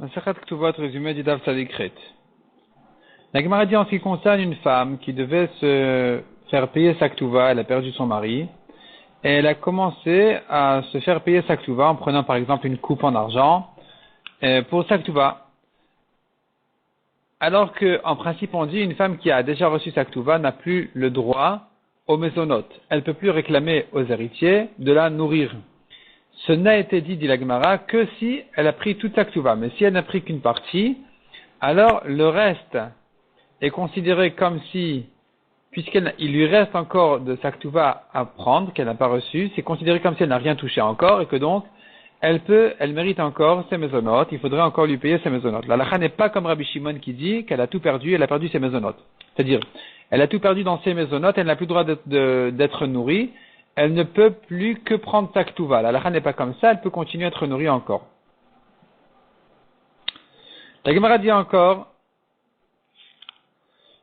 Masechet Ktuvot, résumé du Daf Tzadikret. La Gemara dit en ce qui concerne une femme qui devait se faire payer sa Ktuva, elle a perdu son mari, et elle a commencé à se faire payer sa Ktuva en prenant par exemple une coupe en argent pour sa Ktuva. Alors que, en principe, on dit une femme qui a déjà reçu sa Ktuva n'a plus le droit aux mésonotes. Elle ne peut plus réclamer aux héritiers de la nourrir. Ce n'a été dit la Gemara, que si elle a pris toute sa Ktuva. Mais si elle n'a pris qu'une partie, alors le reste est considéré comme si, puisqu'il lui reste encore de sa Ktuva à prendre, qu'elle n'a pas reçu, c'est considéré comme si elle n'a rien touché encore, et que donc, elle mérite encore ses mésonotes, il faudrait encore lui payer ses mésonotes. La halakha n'est pas comme Rabbi Shimon qui dit qu'elle a tout perdu, elle a perdu ses mésonotes. C'est-à-dire, elle a tout perdu dans ses mésonotes, elle n'a plus le droit d'être nourrie, elle ne peut plus que prendre sa Ktuva. La halakha n'est pas comme ça, elle peut continuer à être nourrie encore. La Gemara dit encore,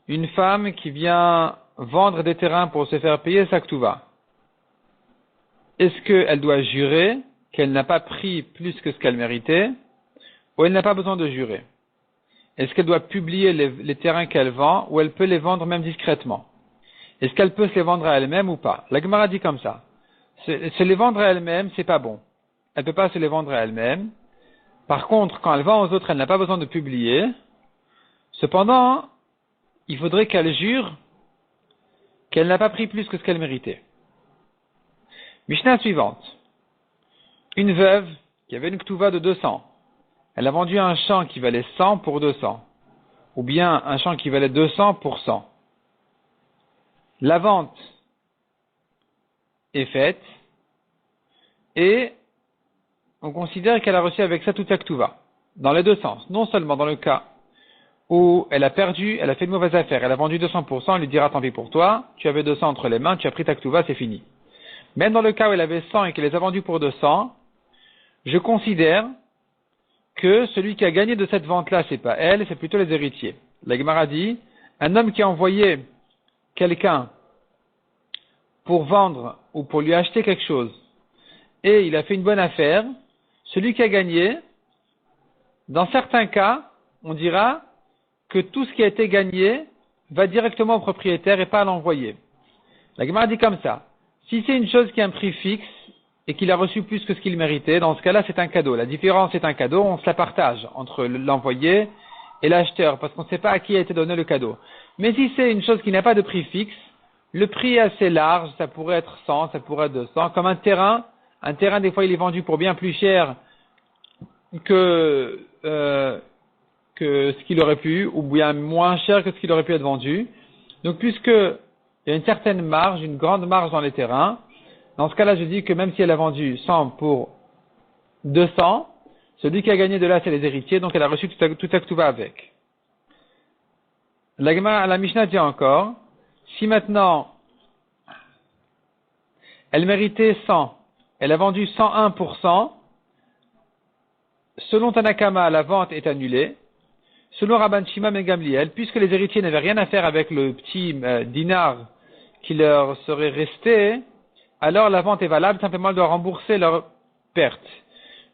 une femme qui vient vendre des terrains pour se faire payer sa Ktuva. Est-ce qu'elle doit jurer qu'elle n'a pas pris plus que ce qu'elle méritait, ou elle n'a pas besoin de jurer? Est-ce qu'elle doit publier les terrains qu'elle vend, ou elle peut les vendre même discrètement? Est-ce qu'elle peut se les vendre à elle-même ou pas? La Gemara dit comme ça. Se les vendre à elle-même, c'est pas bon. Elle peut pas se les vendre à elle-même. Par contre, quand elle vend aux autres, elle n'a pas besoin de publier. Cependant, il faudrait qu'elle jure qu'elle n'a pas pris plus que ce qu'elle méritait. Mishnah suivante. Une veuve qui avait une Ktuva de 200. Elle a vendu un champ qui valait 100 pour 200. Ou bien un champ qui valait 200 pour 100. La vente est faite et on considère qu'elle a reçu avec ça toute sa Ktuva. Dans les deux sens. Non seulement dans le cas où elle a perdu, elle a fait une mauvaise affaire, elle a vendu 200%, on lui dira tant pis pour toi, tu avais 200 entre les mains, tu as pris ta Ktuva, c'est fini. Même dans le cas où elle avait 100 et qu'elle les a vendus pour 200, je considère que celui qui a gagné de cette vente-là, c'est pas elle, c'est plutôt les héritiers. La Gemara dit, un homme qui a envoyé quelqu'un pour vendre ou pour lui acheter quelque chose et il a fait une bonne affaire, celui qui a gagné, dans certains cas, on dira que tout ce qui a été gagné va directement au propriétaire et pas à l'envoyé. La Gemara dit comme ça. Si c'est une chose qui a un prix fixe et qu'il a reçu plus que ce qu'il méritait, dans ce cas-là, c'est un cadeau. La différence est un cadeau, on se la partage entre l'envoyé et l'acheteur parce qu'on ne sait pas à qui a été donné le cadeau. Mais si c'est une chose qui n'a pas de prix fixe, le prix est assez large, ça pourrait être 100, ça pourrait être 200, comme un terrain des fois il est vendu pour bien plus cher que ce qu'il aurait pu, ou bien moins cher que ce qu'il aurait pu être vendu. Donc puisque il y a une certaine marge, une grande marge dans les terrains, dans ce cas-là je dis que même si elle a vendu 100 pour 200, celui qui a gagné de là c'est les héritiers, donc elle a reçu tout sa Ktuva avec. La Mishnah dit encore, si maintenant elle méritait 100, elle a vendu 101 pour 100, selon Tanakama, la vente est annulée. Selon Rabban Shimon ben Gamliel, puisque les héritiers n'avaient rien à faire avec le petit dinar qui leur serait resté, alors la vente est valable, simplement elle doit rembourser leur perte.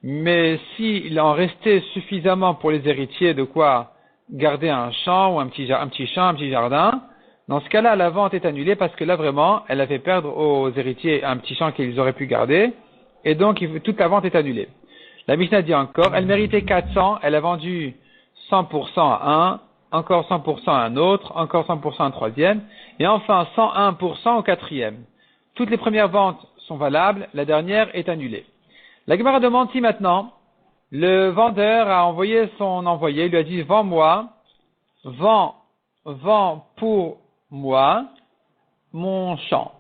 Mais s'il en restait suffisamment pour les héritiers de quoi garder un champ ou un petit jardin, dans ce cas-là, la vente est annulée parce que là vraiment, elle a fait perdre aux héritiers un petit champ qu'ils auraient pu garder, et donc toute la vente est annulée. La Mishnah dit encore, elle méritait 400, elle a vendu 100% à un, encore 100% à un autre, encore 100% à un troisième, et enfin 101% au quatrième. Toutes les premières ventes sont valables, la dernière est annulée. La Gemara demande si maintenant, le vendeur a envoyé son envoyé, il lui a dit, vends pour moi mon champ.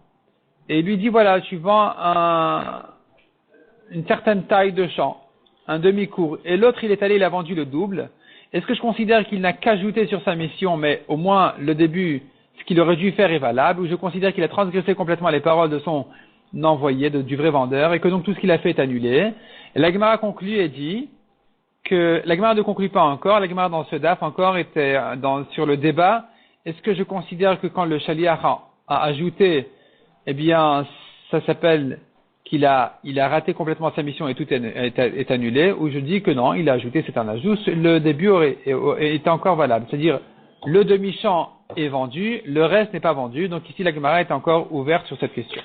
Et il lui dit, voilà, tu vends une certaine taille de champ, un demi-cours, et l'autre il est allé, il a vendu le double. Est-ce que je considère qu'il n'a qu'ajouté sur sa mission, mais au moins le début, ce qu'il aurait dû faire est valable, ou je considère qu'il a transgressé complètement les paroles de son envoyé, du vrai vendeur, et que donc tout ce qu'il a fait est annulé? Et la Gemara conclut et dit que la Gemara ne conclut pas encore, la Gemara dans ce daf encore était sur le débat, est-ce que je considère que quand le shaliach a ajouté, eh bien, ça s'appelle il a raté complètement sa mission et tout est annulé, ou je dis que non, il a ajouté, c'est un ajout, le début était encore valable. C'est-à-dire, le demi-champ est vendu, le reste n'est pas vendu, donc ici la Gemara est encore ouverte sur cette question.